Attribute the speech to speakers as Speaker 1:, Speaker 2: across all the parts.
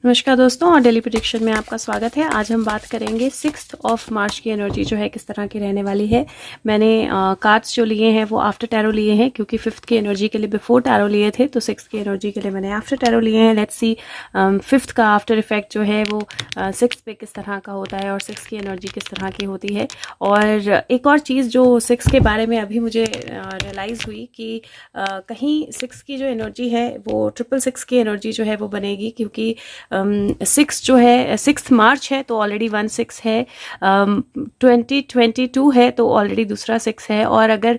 Speaker 1: नमस्कार दोस्तों, और डेली प्रेडिक्शन में आपका स्वागत है। आज हम बात करेंगे 6 मार्च की एनर्जी जो है किस तरह की रहने वाली है। मैंने कार्ड्स जो लिए हैं वो आफ्टर टैरो लिए हैं, क्योंकि 5th की एनर्जी के लिए बिफोर टैरो लिए थे, तो 6th की एनर्जी के लिए मैंने आफ्टर टैरो लिए हैं। लेट्स सी 5th का आफ्टर इफेक्ट जो है वो 6th पे किस तरह का होता है और 6th की एनर्जी किस तरह की होती है। और एक और चीज़ जो 6 के बारे में अभी मुझे रियलाइज़ हुई कि कहीं 6 की जो एनर्जी है वो 666 की एनर्जी जो है वो बनेगी, क्योंकि 6 जो है 6 मार्च है तो ऑलरेडी 16 है, 2022 है तो ऑलरेडी दूसरा 6 है, और अगर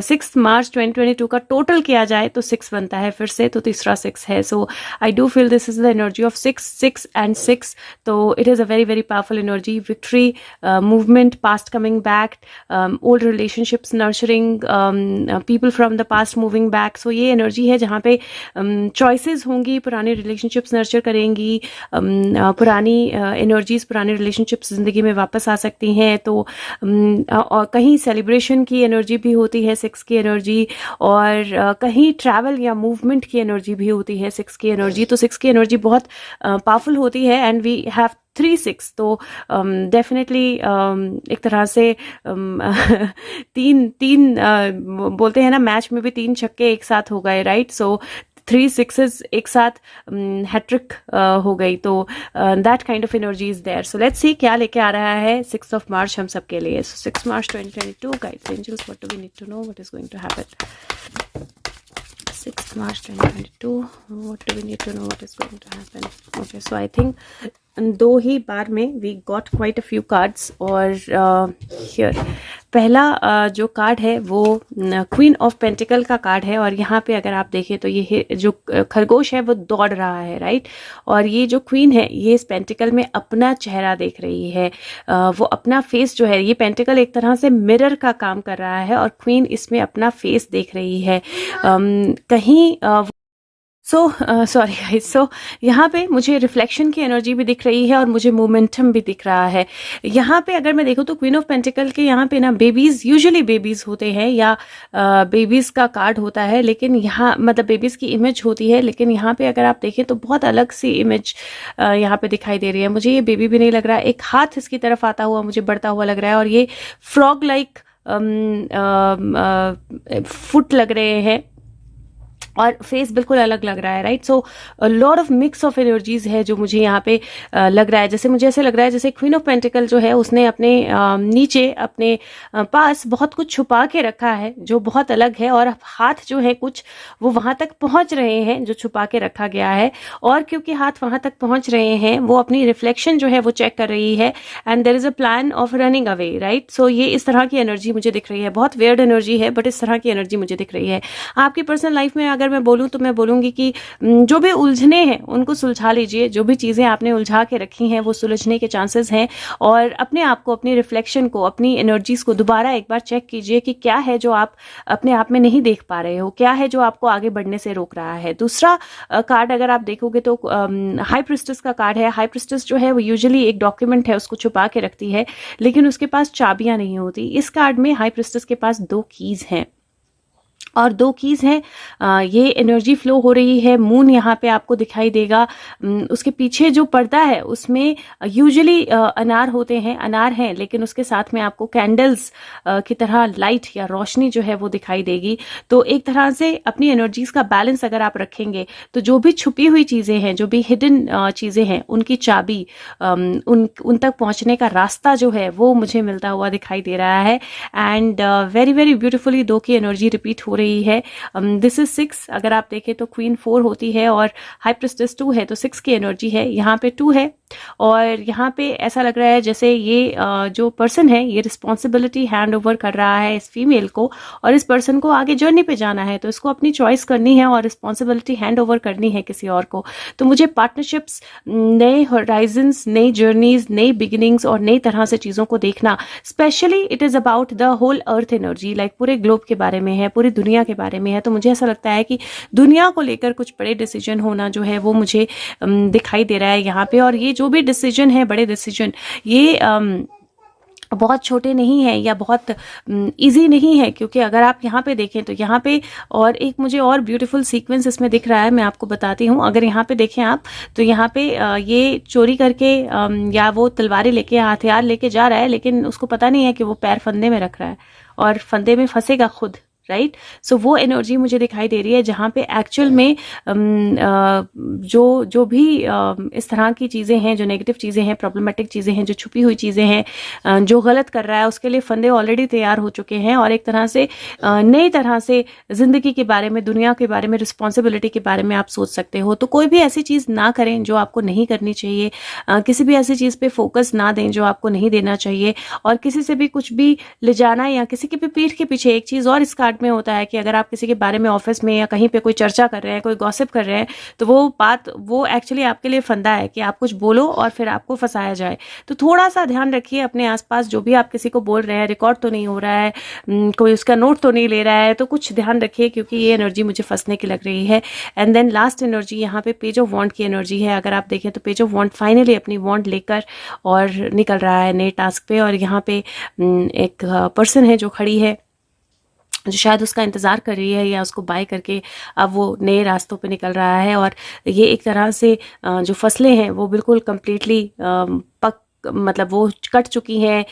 Speaker 1: 6 मार्च 2022 का टोटल किया जाए तो 6 बनता है फिर से, तो तीसरा 6 है। So I do feel this is the energy of 6 and 6। तो it is a very very powerful energy, victory, movement, past coming back, old relationships nurturing, people from the past moving back. So ये energy है जहाँ पे choices होंगी, पुरानी relationships nurture करेंगी, पुरानी energies, पुरानी रिलेशनशिप्स ज़िंदगी में वापस आ सकती हैं। तो और कहीं सेलिब्रेशन की एनर्जी भी होती है 6 की एनर्जी, और कहीं ट्रैवल या मूवमेंट की एनर्जी भी होती है 6 की एनर्जी। तो 6 की एनर्जी बहुत पावरफुल होती है, एंड वी हैव 3-6। तो डेफिनेटली एक तरह से तीन तीन बोलते हैं ना, मैच में भी 3 छक्के एक साथ हो गए, राइट। सो 3 6s एक साथ हैट्रिक हो गई। तो that kind of energy is there. So let's see क्या लेके आ रहा है 6 मार्च हम सब के लिए। So 6 March 2022 guides, angels, what do we need to know, what is going to happen 6 March 2022, what do we need to know, what is going to happen? Okay, so I think दो ही बार में we got quite a few cards. और here पहला जो card है वो queen of pentacles का कार्ड है, और यहाँ पे अगर आप देखें तो ये जो खरगोश है वो दौड़ रहा है, राइट। और ये जो क्वीन है ये इस पेंटिकल में अपना चेहरा देख रही है, वो अपना फेस जो है, ये पेंटिकल एक तरह से मिरर का काम कर रहा है, और क्वीन इसमें अपना फेस देख रही है। कहीं सॉरी गाइस, सो यहाँ पे मुझे रिफ्लेक्शन की एनर्जी भी दिख रही है और मुझे मोमेंटम भी दिख रहा है। यहाँ पे अगर मैं देखूँ तो क्वीन ऑफ पेंटिकल के यहाँ पे ना बेबीज, यूजुअली बेबीज होते हैं या बेबीज का कार्ड होता है, लेकिन यहाँ मतलब बेबीज की इमेज होती है, लेकिन यहाँ पे अगर आप देखें तो बहुत अलग सी इमेज यहाँ पे दिखाई दे रही है। मुझे ये बेबी भी नहीं लग रहा है, एक हाथ इसकी तरफ आता हुआ मुझे बढ़ता हुआ लग रहा है, और ये फ्रॉग लाइक फुट लग रहे हैं, और फेस बिल्कुल अलग लग रहा है, right. So lot of mix of energies है जो मुझे यहाँ पे लग रहा है। जैसे मुझे ऐसे लग रहा है जैसे क्वीन ऑफ पेंटिकल जो है उसने अपने नीचे अपने पास बहुत कुछ छुपा के रखा है जो बहुत अलग है, और हाथ जो है कुछ वो वहां तक पहुंच रहे हैं जो छुपा के रखा गया है, और क्योंकि हाथ वहां तक पहुंच रहे हैं वो अपनी रिफ्लेक्शन जो है वो चेक कर रही है, and there is a plan of running away, right. So ये इस तरह की एनर्जी मुझे दिख रही है, बहुत वियर्ड एनर्जी है, बट इस तरह की एनर्जी मुझे दिख रही है। आपकी पर्सनल लाइफ में अगर मैं बोलूं तो मैं बोलूंगी कि जो भी उलझने हैं उनको सुलझा लीजिए, जो भी चीजें आपने उलझा के रखी हैं वो सुलझने के चांसेस हैं, और अपने आप को, अपनी रिफ्लेक्शन को, अपनी एनर्जीज को दोबारा एक बार चेक कीजिए कि क्या है जो आप अपने आप में नहीं देख पा रहे हो, क्या है जो आपको आगे बढ़ने से रोक रहा है। दूसरा कार्ड अगर आप देखोगे तो हाई प्रिस्टेस का कार्ड है। हाई प्रिस्टेस जो है वो यूजुअली एक डॉक्यूमेंट है उसको छुपा के रखती है, लेकिन उसके पास चाबियां नहीं होती। इस कार्ड में हाई प्रिस्टेस के पास 2 कीज हैं, और 2 कीज हैं। ये एनर्जी फ्लो हो रही है, मून यहाँ पे आपको दिखाई देगा। उसके पीछे जो पर्दा है उसमें यूजुअली अनार होते हैं, अनार हैं, लेकिन उसके साथ में आपको कैंडल्स की तरह लाइट या रोशनी जो है वो दिखाई देगी। तो एक तरह से अपनी एनर्जीज का बैलेंस अगर आप रखेंगे तो जो भी छुपी हुई चीजें हैं, जो भी हिडन चीजें हैं, उनकी चाबी, उन तक पहुंचने का रास्ता जो है वो मुझे मिलता हुआ दिखाई दे रहा है। एंड वेरी वेरी ब्यूटिफुली 2 की एनर्जी रिपीट हो रही है। This is 6। अगर आप देखें तो क्वीन 4 होती है और हाई प्रिस्टेस 2 है, तो 6 की एनर्जी है। यहाँ पे 2 है, और यहाँ पे ऐसा लग रहा है जैसे ये जो पर्सन है ये रिस्पॉन्सिबिलिटी हैंड ओवर कर रहा है इस फीमेल को, और इस पर्सन को आगे जर्नी पे जाना है, तो इसको अपनी चॉइस करनी है और रिस्पॉन्सिबिलिटी हैंड ओवर करनी है किसी और को। तो मुझे पार्टनरशिप्स, नए होराइजन्स, नई जर्नीज, नई बिगिनिंग्स और नई तरह से चीज़ों को देखना, specially it is about the whole earth energy, like पूरे ग्लोब के बारे में है, पूरी दुनिया के बारे में है। तो मुझे ऐसा लगता है कि दुनिया को लेकर कुछ बड़े डिसीजन होना जो है वो मुझे दिखाई दे रहा है यहाँ पे, और ये जो भी डिसीजन है, बड़े डिसीजन, ये बहुत छोटे नहीं हैं या बहुत इजी नहीं है, क्योंकि अगर आप यहाँ पे देखें तो यहाँ पे और एक मुझे और ब्यूटीफुल सीक्वेंस इसमें दिख रहा है, मैं आपको बताती हूँ। अगर यहाँ पे देखें आप तो यहाँ पे ये चोरी करके या वो तलवारें लेके हथियार लेके जा रहा है, लेकिन उसको पता नहीं है कि वो पैर फंदे में रख रहा है और फंदे में फंसेगा खुद, राइट। सो वो एनर्जी मुझे दिखाई दे रही है जहाँ पे एक्चुअल में जो भी इस तरह की चीज़ें हैं, जो नेगेटिव चीज़ें हैं, प्रॉब्लमेटिक चीज़ें हैं, जो छुपी हुई चीज़ें हैं, जो गलत कर रहा है उसके लिए फंदे ऑलरेडी तैयार हो चुके हैं और एक तरह से नई तरह से ज़िंदगी के बारे में, दुनिया के बारे में, रिस्पॉन्सिबिलिटी के बारे में आप सोच सकते हो। तो कोई भी ऐसी चीज़ ना करें जो आपको नहीं करनी चाहिए, किसी भी ऐसी चीज़ पे फोकस ना दें जो आपको नहीं देना चाहिए, और किसी से भी कुछ भी ले जाना या किसी की भी पीठ के पीछे। एक चीज़ और इस कार्ड में होता है कि अगर आप किसी के बारे में ऑफिस में या कहीं पे कोई चर्चा कर रहे हैं, कोई गॉसिप कर रहे हैं, तो वो बात वो एक्चुअली आपके लिए फंदा है कि आप कुछ बोलो और फिर आपको फंसाया जाए। तो थोड़ा सा ध्यान रखिए अपने आसपास, जो भी आप किसी को बोल रहे हैं रिकॉर्ड तो नहीं हो रहा है, कोई उसका नोट तो नहीं ले रहा है, तो कुछ ध्यान रखिए क्योंकि ये एनर्जी मुझे फंसने की लग रही है। एंड देन लास्ट एनर्जी यहाँ पे पेज ऑफ वॉन्ड की एनर्जी है। अगर आप देखें तो पेज ऑफ वॉन्ड फाइनली अपनी वॉन्ड लेकर और निकल रहा है नए टास्क पे, और यहाँ पे एक पर्सन है जो खड़ी है, जो शायद उसका इंतज़ार कर रही है या उसको बाय करके अब वो नए रास्तों पे निकल रहा है। और ये एक तरह से जो फसलें हैं वो बिल्कुल कम्प्लीटली मतलब वो कट चुकी हैं,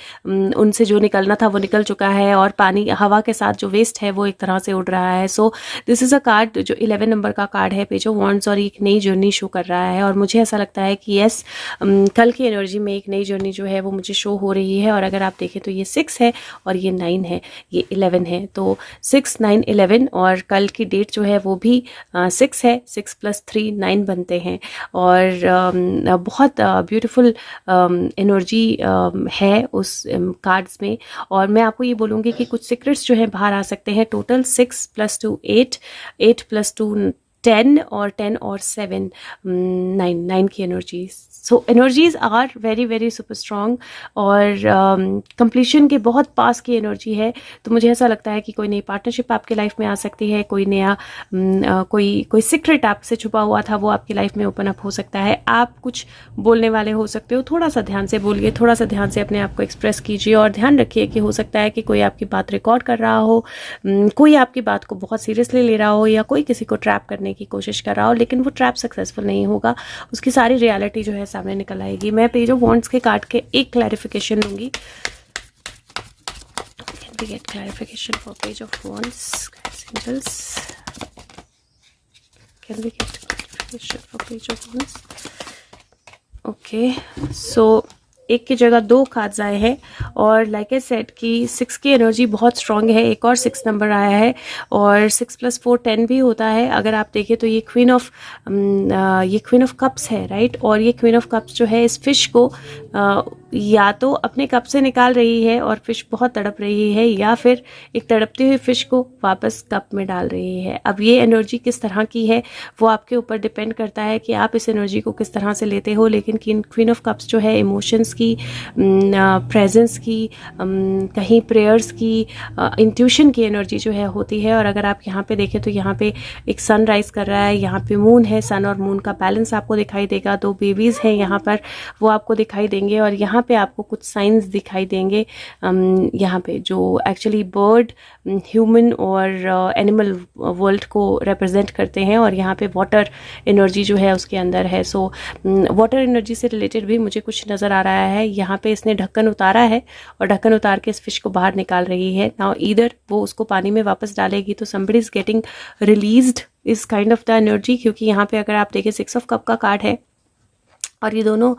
Speaker 1: उनसे जो निकलना था वो निकल चुका है, और पानी हवा के साथ जो वेस्ट है वो एक तरह से उड़ रहा है। So this is a card जो 11 नंबर का कार्ड है, पेज ऑफ वॉन्ड्स, और एक नई जर्नी शो कर रहा है। और मुझे ऐसा लगता है कि यस, कल की एनर्जी में एक नई जर्नी जो है वो मुझे शो हो रही है। और अगर आप देखें तो ये 6 है और ये 9 है, ये 11 है, तो 6, 9, 11, और कल की डेट जो है वो भी 6 है, 6 + 3 9 बनते हैं। और बहुत ब्यूटीफुल एनर्जी है उस कार्ड्स में। और मैं आपको ये बोलूँगी कि कुछ सीक्रेट्स जो हैं बाहर आ सकते हैं। टोटल 6 + 2 8, 8 + 2 10, और 10 और 7 9 की energies. So energies are very very super strong, और कंप्लीशन के बहुत पास की एनर्जी है। तो मुझे ऐसा लगता है कि कोई नई पार्टनरशिप आपके लाइफ में आ सकती है, कोई नया कोई सीक्रेट आपसे छुपा हुआ था वो आपकी लाइफ में ओपन अप हो सकता है। आप कुछ बोलने वाले हो सकते हो, थोड़ा सा ध्यान से बोलिए, थोड़ा सा ध्यान से अपने आप को एक्सप्रेस कीजिए, और ध्यान रखिए कि हो सकता है कि कोई आपकी बात रिकॉर्ड कर रहा हो, कोई आपकी बात को बहुत सीरियसली ले रहा हो, या कोई किसी को ट्रैप करने की कोशिश कर रहा हो, लेकिन वो ट्रैप सक्सेसफुल नहीं होगा, उसकी सारी रियलिटी जो है सामने निकल आएगी। मैं पेज ऑफ वॉन्ड्स के कार्ड के एक क्लैरिफिकेशन दूंगी। Can we get clarification for page of wands, guys, angels? Can we get clarification for page of wands? Okay, so एक की जगह 2 कार्ड्स आए हैं, और लाइक आई सेड कि 6 की एनर्जी बहुत स्ट्रांग है। एक और 6 नंबर आया है, और 6 + 4 10 भी होता है। अगर आप देखें तो ये क्वीन ऑफ कप्स है, राइट। और ये क्वीन ऑफ कप्स जो है इस फिश को या तो अपने कप से निकाल रही है और फिश बहुत तड़प रही है, या फिर एक तड़पती हुई फिश को वापस कप में डाल रही है। अब ये एनर्जी किस तरह की है वो आपके ऊपर डिपेंड करता है कि आप इस एनर्जी को किस तरह से लेते हो। लेकिन क्वीन ऑफ कप्स जो है इमोशंस की, प्रेजेंस की, कहीं प्रेयर्स की, इंट्यूशन की एनर्जी जो है होती है। और अगर आप यहाँ पे देखें तो यहाँ पे एक सन राइज कर रहा है, यहाँ पे मून है, सन और मून का बैलेंस आपको दिखाई देगा। 2 बेबीज हैं यहाँ पर, वो आपको दिखाई देंगे, और यहाँ पे आपको कुछ साइंस दिखाई देंगे। यहाँ पे जो एक्चुअली बर्ड, ह्यूमन और एनिमल वर्ल्ड को रिप्रेजेंट करते हैं, और यहाँ पे वाटर एनर्जी जो है उसके अंदर है। सो वाटर एनर्जी से रिलेटेड भी मुझे कुछ नज़र आ रहा है। यहाँ पे इसने ढक्कन उतारा है, और ढक्कन उतार के इस फिश को बाहर निकाल रही है। नाउ ईदर वो उसको पानी में वापस डालेगी तो somebody is getting released is kind of the energy, क्योंकि यहाँ पे अगर आप देखें 6 ऑफ कप का कार्ड है, और ये दोनों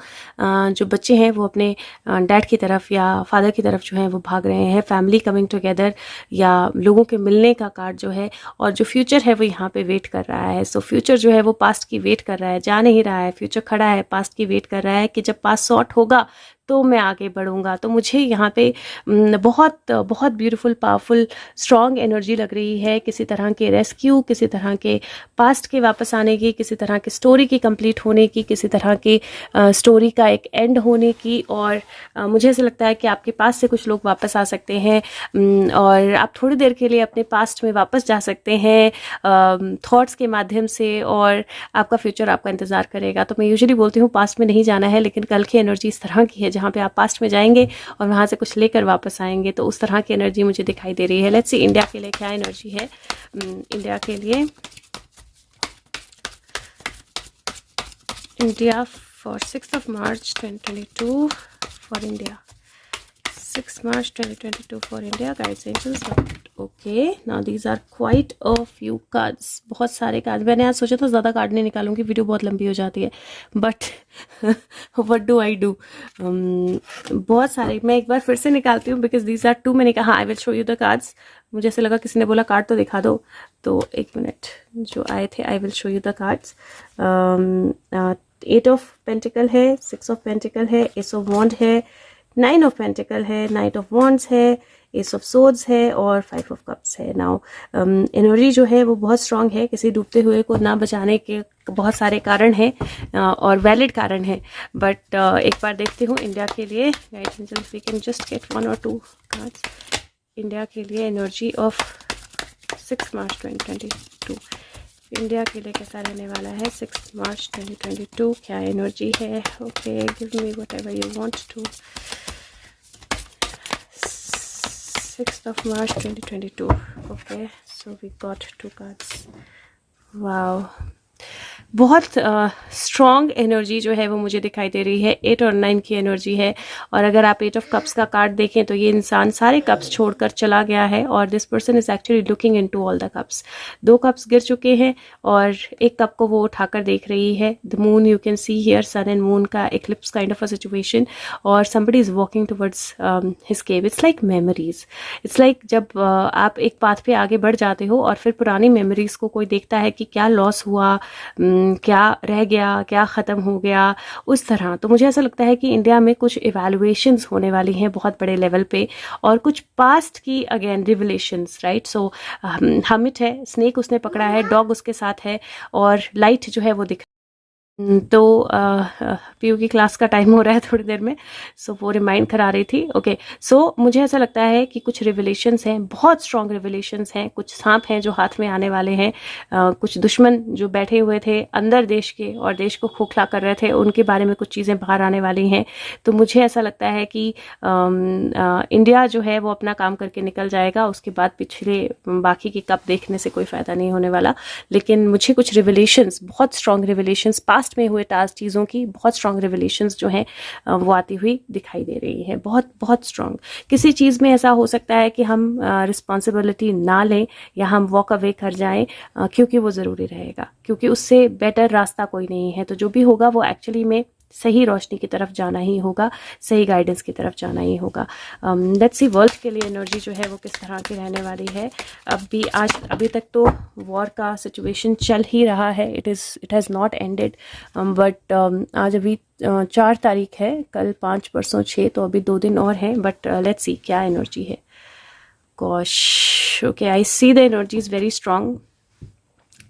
Speaker 1: जो बच्चे हैं वो अपने डैड की तरफ या फादर की तरफ जो है वो भाग रहे हैं। फैमिली कमिंग टुगेदर या लोगों के मिलने का कार्ड जो है, और जो फ्यूचर है वो यहाँ पे वेट कर रहा है। सो फ्यूचर जो है वो पास्ट की वेट कर रहा है, जा नहीं रहा है, फ्यूचर खड़ा है, पास्ट की वेट कर रहा है कि जब पास्ट सॉर्ट होगा तो मैं आगे बढ़ूंगा। तो मुझे यहाँ पे बहुत बहुत ब्यूटीफुल, पावरफुल, स्ट्रॉन्ग एनर्जी लग रही है, किसी तरह के रेस्क्यू, किसी तरह के पास्ट के वापस आने की, किसी तरह की स्टोरी की कंप्लीट होने की, किसी तरह की स्टोरी का एक एंड होने की। और मुझे ऐसा लगता है कि आपके पास से कुछ लोग वापस आ सकते हैं, और आप थोड़ी देर के लिए अपने पास्ट में वापस जा सकते हैं थॉट्स के माध्यम से, और आपका फ्यूचर आपका इंतज़ार करेगा। तो मैं यूजुअली बोलती हूँ पास्ट में नहीं जाना है, लेकिन कल की एनर्जी इस तरह की है जहाँ पे आप पास्ट में जाएंगे और वहाँ से कुछ लेकर वापस आएंगे, तो उस तरह की एनर्जी मुझे दिखाई दे रही है। लेट्स सी इंडिया के लिए क्या एनर्जी है। इंडिया के लिए, India for 6 March 2022 for India, 6 March 2022 for India, guides, angels. Okay, now these are quite a few cards. बहुत सारे कार्ड, मैंने आज सोचा था ज़्यादा कार्ड नहीं निकालूंगी, वीडियो बहुत लंबी हो जाती है, but what do I do? बहुत सारे, मैं एक बार फिर से निकालती हूँ बिकॉज दीज आर टू। मैंने कहा I will show you the cards, मुझे ऐसे लगा किसी ने बोला कार्ड तो दिखा दो, तो एक मिनट जो आए थे, आई will show you the cards. 8 of pentacle है, 6 ऑफ पेंटिकल है, एस ऑफ वॉन्ड है, 9 ऑफ पेंटिकल है, नाइट ऑफ वॉन्ड्स है, एस ऑफ सोर्ड्स है और 5 ऑफ कप्स है। नाउ एनर्जी जो है वो बहुत स्ट्रांग है, किसी डूबते हुए को ना बचाने के बहुत सारे कारण हैं और वैलिड कारण है, बट एक बार देखते हूँ इंडिया के लिए। Guides angels, we can just get 1 or 2 cards India के लिए। एनर्जी ऑफ 6 March 2022, इंडिया के लिए कैसा रहने वाला है 6 March 2022, क्या एनर्जी है। Okay, give me whatever you want to. 6 March 2022, okay, so we got 2 cards. Wow, बहुत स्ट्रॉन्ग एनर्जी जो है वो मुझे दिखाई दे रही है। 8 और 9 की एनर्जी है, और अगर आप 8 ऑफ कप्स का कार्ड देखें तो ये इंसान सारे कप्स छोड़कर चला गया है, और this person is actually looking into all the cups. 2 cups गिर चुके हैं और एक कप को वो उठाकर देख रही है। The moon, you can see here sun and moon का eclipse kind of a situation, और somebody is walking towards his cave. It's like memories, it's like जब आप एक पाथ पे आगे बढ़ जाते हो और फिर पुरानी मेमोरीज को कोई देखता है कि क्या लॉस हुआ, क्या रह गया, क्या ख़त्म हो गया, उस तरह। तो मुझे ऐसा लगता है कि इंडिया में कुछ इवैल्यूएशंस होने वाली हैं बहुत बड़े लेवल पे, और कुछ पास्ट की अगेन रिवलेशंस, राइट। सो हमिट है, स्नेक उसने पकड़ा है, डॉग उसके साथ है, और लाइट जो है वो दिख। तो पीयू की क्लास का टाइम हो रहा है थोड़ी देर में, सो वो रिमाइंड करा रही थी। ओके, सो मुझे ऐसा लगता है कि कुछ रिवलेशंस हैं, बहुत स्ट्रॉन्ग रिवलेशंस हैं, कुछ सांप हैं जो हाथ में आने वाले हैं, कुछ दुश्मन जो बैठे हुए थे अंदर देश के और देश को खोखला कर रहे थे, उनके बारे में कुछ चीज़ें बाहर आने वाली हैं। तो मुझे ऐसा लगता है कि इंडिया जो है वो अपना काम करके निकल जाएगा, उसके बाद पिछले बाकी के कप देखने से कोई फ़ायदा नहीं होने वाला। लेकिन मुझे कुछ रिवलेशंस, बहुत स्ट्रॉन्ग रिवलेशंस, पास्ट में हुए टास्क चीज़ों की बहुत स्ट्रॉन्ग रिवलेशंस जो हैं वो आती हुई दिखाई दे रही है, बहुत बहुत स्ट्रॉन्ग। किसी चीज़ में ऐसा हो सकता है कि हम रिस्पॉन्सिबिलिटी ना लें या हम वॉक अवे कर जाएं, क्योंकि वो ज़रूरी रहेगा, क्योंकि उससे बेटर रास्ता कोई नहीं है। तो जो भी होगा वो एक्चुअली में सही रोशनी की तरफ जाना ही होगा, सही गाइडेंस की तरफ जाना ही होगा। लेट्स सी वर्ल्ड के लिए एनर्जी जो है वो किस तरह की रहने वाली है। अभी तक तो वॉर का सिचुएशन चल ही रहा है, it has not ended, but आज अभी 4 तारीख है, कल 5, परसों 6, तो अभी 2 दिन और हैं। बट लेट्स सी क्या एनर्जी है। Gosh, okay, I see the energy is very strong.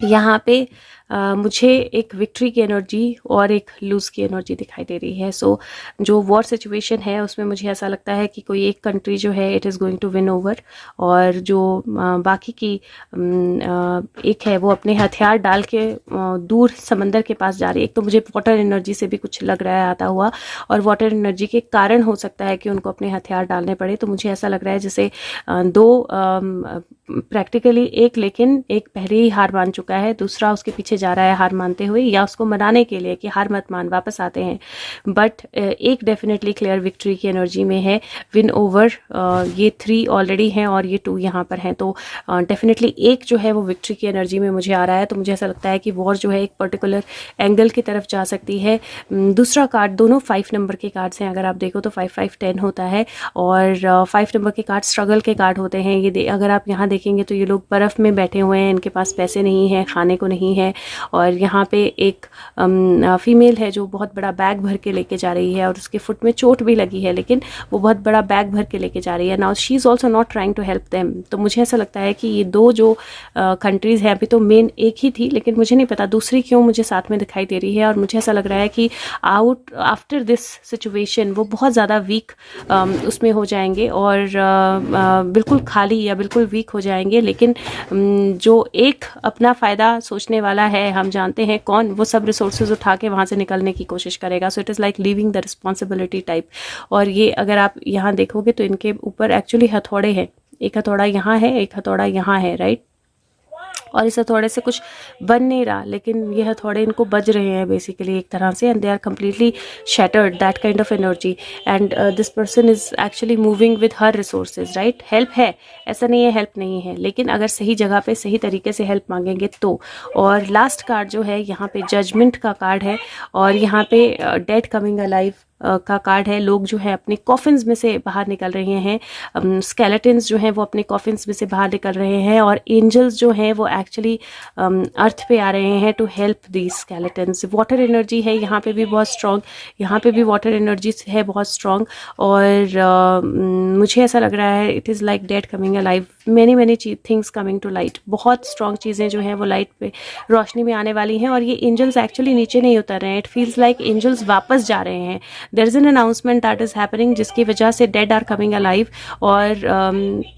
Speaker 1: यहाँ पे मुझे एक विक्ट्री की एनर्जी और एक लूज़ की एनर्जी दिखाई दे रही है। सो जो वॉर सिचुएशन है उसमें मुझे ऐसा लगता है कि कोई एक कंट्री जो है it is going to win over, और जो बाकी की एक है वो अपने हथियार डाल के दूर समंदर के पास जा रही है। एक तो मुझे वाटर एनर्जी से भी कुछ लग रहा है आता हुआ, और वाटर एनर्जी के कारण हो सकता है कि उनको अपने हथियार डालने पड़े। तो मुझे ऐसा लग रहा है जैसे 2 प्रैक्टिकली, एक पहले ही हार मान चुका है, दूसरा उसके पीछे जा रहा है हार मानते हुए, या उसको मनाने के लिए कि हार मत मान, वापस आते हैं। बट एक डेफिनेटली क्लियर विक्ट्री की एनर्जी में है, विन ओवर। ये 3 ऑलरेडी हैं और ये 2 यहाँ पर हैं, तो डेफिनेटली एक जो है वो विक्ट्री की एनर्जी में मुझे आ रहा है। तो मुझे ऐसा लगता है कि वॉर जो है एक पर्टिकुलर एंगल की तरफ जा सकती है। दूसरा कार्ड, दोनों 5 नंबर के कार्ड्स हैं, अगर आप देखो तो 5, 5, 10 होता है, और 5 नंबर के कार्ड स्ट्रगल के कार्ड होते हैं। ये अगर आप यहाँ देखेंगे तो ये लोग बर्फ़ में बैठे हुए हैं, इनके पास पैसे नहीं है, खाने को नहीं है, और यहाँ पे एक फीमेल है जो बहुत बड़ा बैग भर के लेके जा रही है, और उसके फुट में चोट भी लगी है, लेकिन वो बहुत बड़ा बैग भर के लेके जा रही है। Now she is also not trying to help them. तो मुझे ऐसा लगता है कि ये 2 जो कंट्रीज़ हैं, अभी तो मेन एक ही थी, लेकिन मुझे नहीं पता दूसरी क्यों मुझे साथ में दिखाई दे रही है, और मुझे ऐसा लग रहा है कि आफ्टर दिस सिचुएशन वो बहुत ज़्यादा वीक उसमें हो जाएंगे, और बिल्कुल खाली या बिल्कुल वीक हो जाएंगे, लेकिन जो एक अपना फ़ायदा सोचने वाला है, हम जानते हैं कौन, वो सब रिसोर्सेज उठा के वहाँ से निकलने की कोशिश करेगा. So it is like leaving the responsibility type. और ये अगर आप यहाँ देखोगे तो इनके ऊपर एक्चुअली हथौड़े हैं. एक हथौड़ा यहाँ है, एक हथौड़ा यहाँ है, राइट. और इस हथौड़े से कुछ बन नहीं रहा, लेकिन ये हथौड़े इनको बज रहे हैं बेसिकली एक तरह से, and they are completely shattered, that kind of energy. And this person is actually moving with her resources, right. Help है, ऐसा नहीं है हेल्प नहीं है, लेकिन अगर सही जगह पे सही तरीके से हेल्प मांगेंगे तो. और लास्ट कार्ड जो है यहाँ पे जजमेंट का कार्ड है, और यहाँ पे डेड कमिंग अलाइव का कार्ड है. लोग जो है अपने कॉफिन्स में से बाहर निकल रहे हैं, स्केलेटन्स जो हैं वो अपने कॉफिन्स में से बाहर निकल रहे हैं, और एंजल्स जो हैं वो एक्चुअली अर्थ पे आ रहे हैं to help these skeletons. Water energy है यहाँ पे भी बहुत स्ट्रॉन्ग, यहाँ पे भी वाटर एनर्जी है बहुत स्ट्रॉन्ग. और मुझे ऐसा लग रहा है it is like dead coming alive, many things coming to light. बहुत स्ट्रॉन्ग चीज़ें जो हैं वो लाइट पे, रोशनी में आने वाली हैं. और ये एंजल्स एक्चुअली नीचे नहीं उतर रहे हैं, इट फील्स लाइक एंजल्स वापस जा रहे हैं. There is an announcement that is happening, जिसकी वजह से डेड आर कमिंग अलाइव. और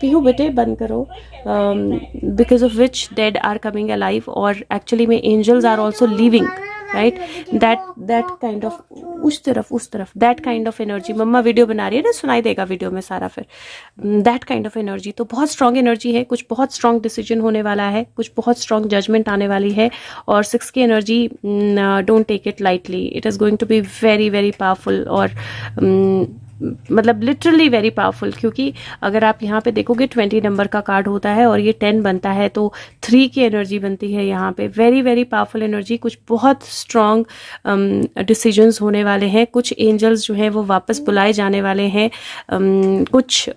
Speaker 1: पीहू बेटे बंद करो, because of which dead are coming alive. और एक्चुअली में angels are also living, right. That kind of, उस तरफ that kind of energy. Mamma video बना रही है ना, सुनाई देगा वीडियो में सारा फिर. दैट काइंड ऑफ एनर्जी, तो बहुत स्ट्रॉन्ग एनर्जी है. कुछ बहुत स्ट्रॉन्ग डिसीजन होने वाला है, कुछ बहुत स्ट्रॉन्ग जजमेंट आने वाली है. और 6 की energy, don't take it lightly, it is going to be very very powerful. और मतलब लिटरली वेरी पावरफुल, क्योंकि अगर आप यहाँ पे देखोगे 20 नंबर का कार्ड होता है और ये 10 बनता है, तो 3 की एनर्जी बनती है यहाँ पे. Very very powerful energy. कुछ बहुत स्ट्रॉन्ग डिसीजंस होने वाले हैं. कुछ एंजल्स जो हैं वो वापस बुलाए जाने वाले हैं. कुछ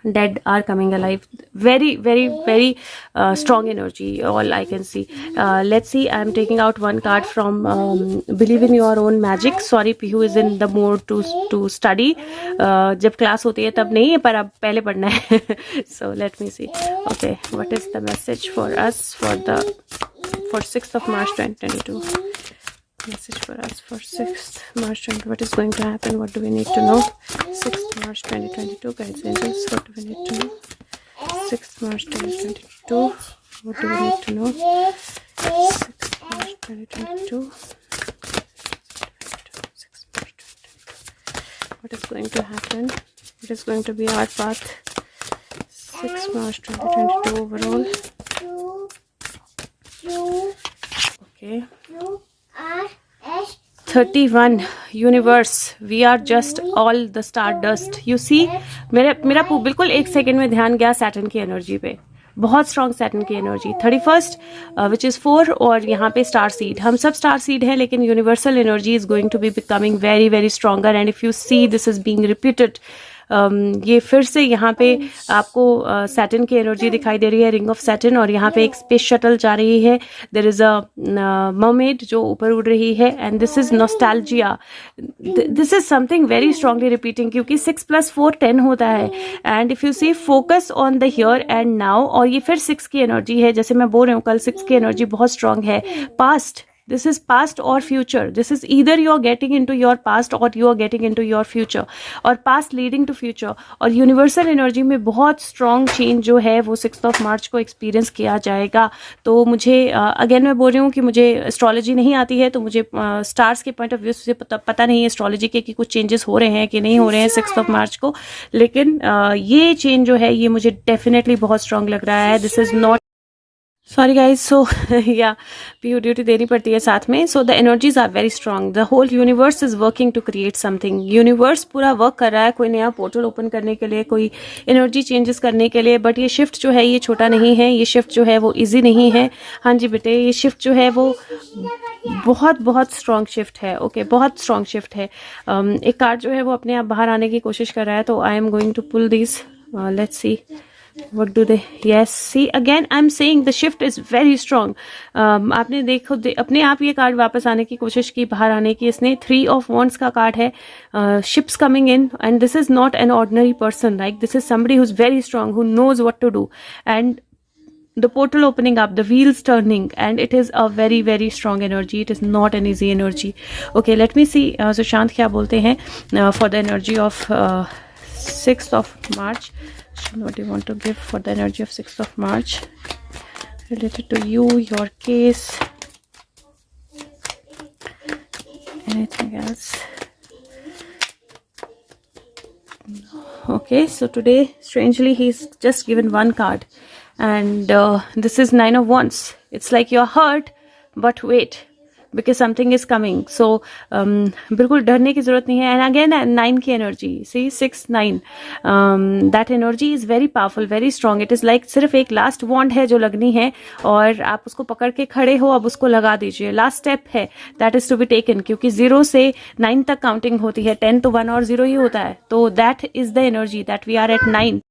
Speaker 1: dead are coming alive. Very very very strong energy, all I can see. Let's see, I am taking out one card from believe in your own magic. Sorry, Pihu is in the mood to study. जब class होती है तब नहीं है, पर अब पहले पढ़ना है. So let me see. Okay, what is the message for us for 6th of March 2022? Message for us for 6th March 2022. What is going to happen? What do we need to know? 6th March 2022, guys, angels, what do we need to know? 6th March 2022, what do we need to know? 6th March 2022, 6th March 2022. What is going to happen? It is going to be our path. 6th March 2022 overall. Okay. 31 universe, we are just all the star dust. You see, मेरा बिल्कुल एक second में ध्यान गया Saturn की energy पे. बहुत strong Saturn की एनर्जी. 31st विच इज़ 4, और यहाँ पे स्टार सीड. हम सब स्टार सीड है, लेकिन universal energy is going to be becoming very very stronger. And if you see this is being repeated, ये फिर से यहाँ पे आपको सैटर्न की एनर्जी दिखाई दे रही है, रिंग ऑफ सैटर्न. और यहाँ पे एक स्पेस शटल जा रही है. देयर इज अ मरमेड जो ऊपर उड़ रही है. And this is nostalgia. This is something very strongly repeating, क्योंकि 6 + 4 10 होता है. And if you see, focus on the here and now. और ये फिर 6 की एनर्जी है. जैसे मैं बोल रही हूँ, कल 6 की एनर्जी बहुत स्ट्रांग है. Past, this is past or future. This is either you are getting into your past or you are getting into your future, और past leading to future. और यूनिवर्सल एनर्जी में बहुत स्ट्रॉन्ग चेंज जो है वो 6th of March को experience किया जाएगा. तो मुझे अगेन मैं बोल रही हूँ कि मुझे एस्ट्रोलॉजी नहीं आती है, तो मुझे स्टार्स के पॉइंट ऑफ व्यू से पता नहीं है एस्ट्रोलॉजी के कि कुछ चेंजेस हो रहे हैं कि नहीं हो रहे हैं 6th of March को. लेकिन ये चेंज जो है ये मुझे डेफिनेटली बहुत स्ट्रॉन्ग लग रहा है. This is not, sorry guys. So या पीयू ड्यूटी देनी पड़ती है साथ में. So the energies are very strong. The whole universe is working to create something. Universe पूरा वर्क कर रहा है कोई नया पोर्टल ओपन करने के लिए, कोई एनर्जी चेंजेस करने के लिए. बट ये शिफ्ट जो है ये छोटा नहीं है, ये शिफ्ट जो है वो ईजी नहीं है. हाँ जी बेटे, ये शिफ्ट जो है वो बहुत बहुत स्ट्रॉन्ग शिफ्ट है. ओके, बहुत स्ट्रॉन्ग शिफ्ट है. एक कार्ड जो है वो अपने आप बाहर आने की कोशिश कर रहा है, तो I am going to pull this. Let's see what do they, yes, see again I'm saying the shift is very strong. आपने देखो अपने आप ये कार्ड वापस आने की कोशिश की, बाहर आने की इसने. 3 of Wands का कार्ड है. ships coming in, and this is not an ordinary person, like this is somebody who's very strong, who knows what to do. And the portal opening up, the wheels turning, and it is a very very strong energy. It is not an easy energy. Okay, let me see Sushant क्या बोलते हैं for the energy of 6th of March. what do you want to give for the energy of 6th of March related to you, your case, anything else? Okay, so today strangely he's just given one card, and this is 9 of Wands. It's like you're hurt, but wait, because something is coming. So बिल्कुल डरने की जरूरत नहीं है. And again 9 की energy, see 6 9, that energy is very powerful, very strong. It is like सिर्फ एक last wand है जो लगनी है, और आप उसको पकड़ के खड़े हो, अब उसको लगा दीजिए. लास्ट स्टेप है, that is to be taken, क्योंकि 0 से 9 तक काउंटिंग होती है. 10 तो 1 और 0 ही होता है. तो that is the energy that we are at 9.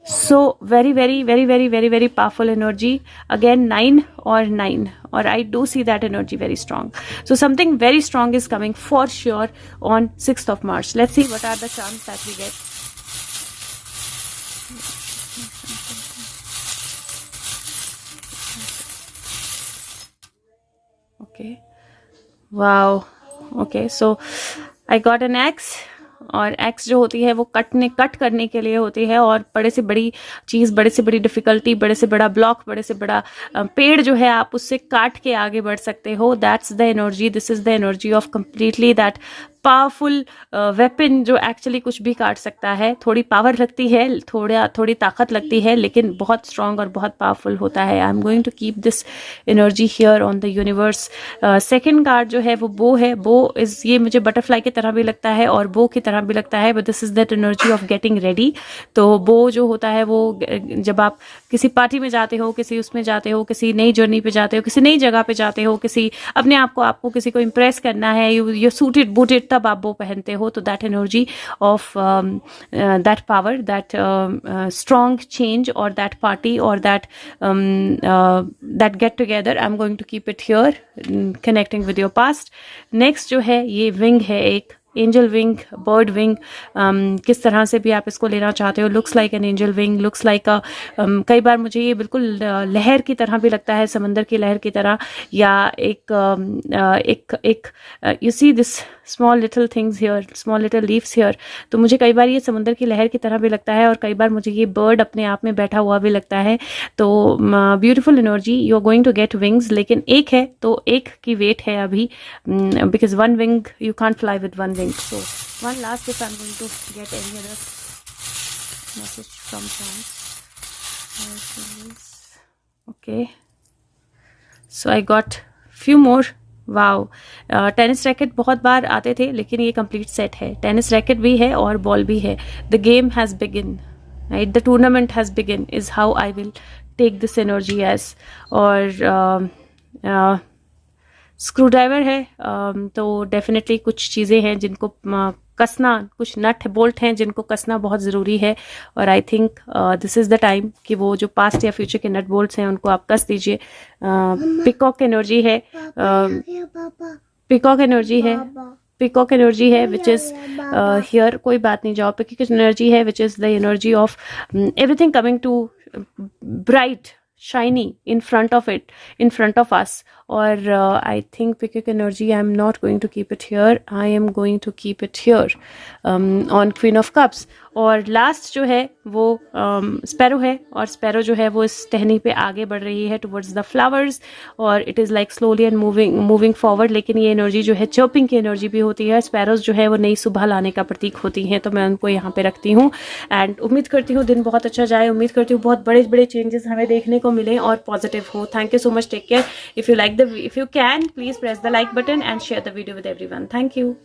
Speaker 1: So very very very very very very powerful energy. Again 9 or 9, or I do see that energy very strong. So something very strong is coming for sure on 6th of March. Let's see what are the charms that we get. Okay, wow. Okay, so I got an X. और x जो होती है वो cut करने के लिए होती है, और बड़े से बड़ी चीज़, बड़े से बड़ी डिफिकल्टी, बड़े से बड़ा ब्लॉक, बड़े से बड़ा पेड़ जो है आप उससे काट के आगे बढ़ सकते हो. That's the energy. This is the energy of completely that powerful weapon जो एक्चुअली कुछ भी काट सकता है. थोड़ी पावर लगती है, थोड़ी ताकत लगती है, लेकिन बहुत स्ट्रांग और बहुत पावरफुल होता है. I am going to keep this energy here on the universe. Second card जो है वो बो है. बो इज, ये मुझे बटरफ्लाई की तरह भी लगता है और बो की तरह भी लगता है, but this is that energy of getting ready. तो बो जो होता है वो जब आप किसी पार्टी में जाते हो, किसी उसमें जाते हो, किसी नई जर्नी पे जाते हो, किसी नई जगह पे जाते हो, किसी अपने आपको किसी को इम्प्रेस करना है, यू सूटेड बूटेड, तब आप वो पहनते हो. तो that energy of that power, that strong change, और दैट पार्टी, और that get together, I am going to keep it here, connecting with your past. Next जो है ये विंग है, एक एंजल विंग, बर्ड विंग, किस तरह से भी आप इसको लेना चाहते हो. Looks like an angel wing, looks like कई बार मुझे ये बिल्कुल लहर की तरह भी लगता है, समंदर की लहर की तरह, या एक you see this small little things here, small little leaves here. तो मुझे कई बार ये समंदर की लहर की तरह भी लगता है, और कई बार मुझे ये बर्ड अपने आप में बैठा हुआ भी लगता है. तो beautiful energy. You are going to get wings, लेकिन एक है तो एक की वेट है अभी, because one wing you can't fly with one wing. So one last, if I'm going to get any other message from chance. Okay, so I got few more. Wow. Tennis racket बहुत बार आते थे, लेकिन ये complete set है. Tennis racket भी है और बॉल भी है. The game has begin, right, the tournament has begin is how I will take this energy edge. और स्क्रू ड्राइवर है, तो डेफिनेटली कुछ चीज़ें हैं जिनको कसना, कुछ नट बोल्ट हैं जिनको कसना बहुत ज़रूरी है. और I think this is the time कि वो जो पास्ट या फ्यूचर के नट बोल्ट्स हैं उनको आप कस दीजिए. पिकॉक एनर्जी है, पिकॉक एनर्जी है, पिकॉक एनर्जी है विच इज़ हियर. कोई बात नहीं, जाओ. पिकॉक एनर्जी है which is the energy of everything coming to bright, shiny in front of it, in front of us. Or I think Peacock energy, I am not going to keep it here, I am going to keep it here on Queen of Cups. और last जो है वो sparrow है, और sparrow जो है वो इस टहनी पे आगे बढ़ रही है टुवर्ड्स द फ्लावर्स, और it is like slowly and moving forward. लेकिन ये एनर्जी जो है चर्पिंग की एनर्जी भी होती है. स्पैरोज जो है वो नई सुबह लाने का प्रतीक होती हैं, तो मैं उनको यहाँ पे रखती हूँ. एंड उम्मीद करती हूँ दिन बहुत अच्छा जाए, उम्मीद करती हूँ बहुत बड़े बड़े चेंजेस हमें देखने को मिलें और पॉजिटिव हो. Thank you so much, take care. If you can, please press the like button and share the video with everyone. Thank you.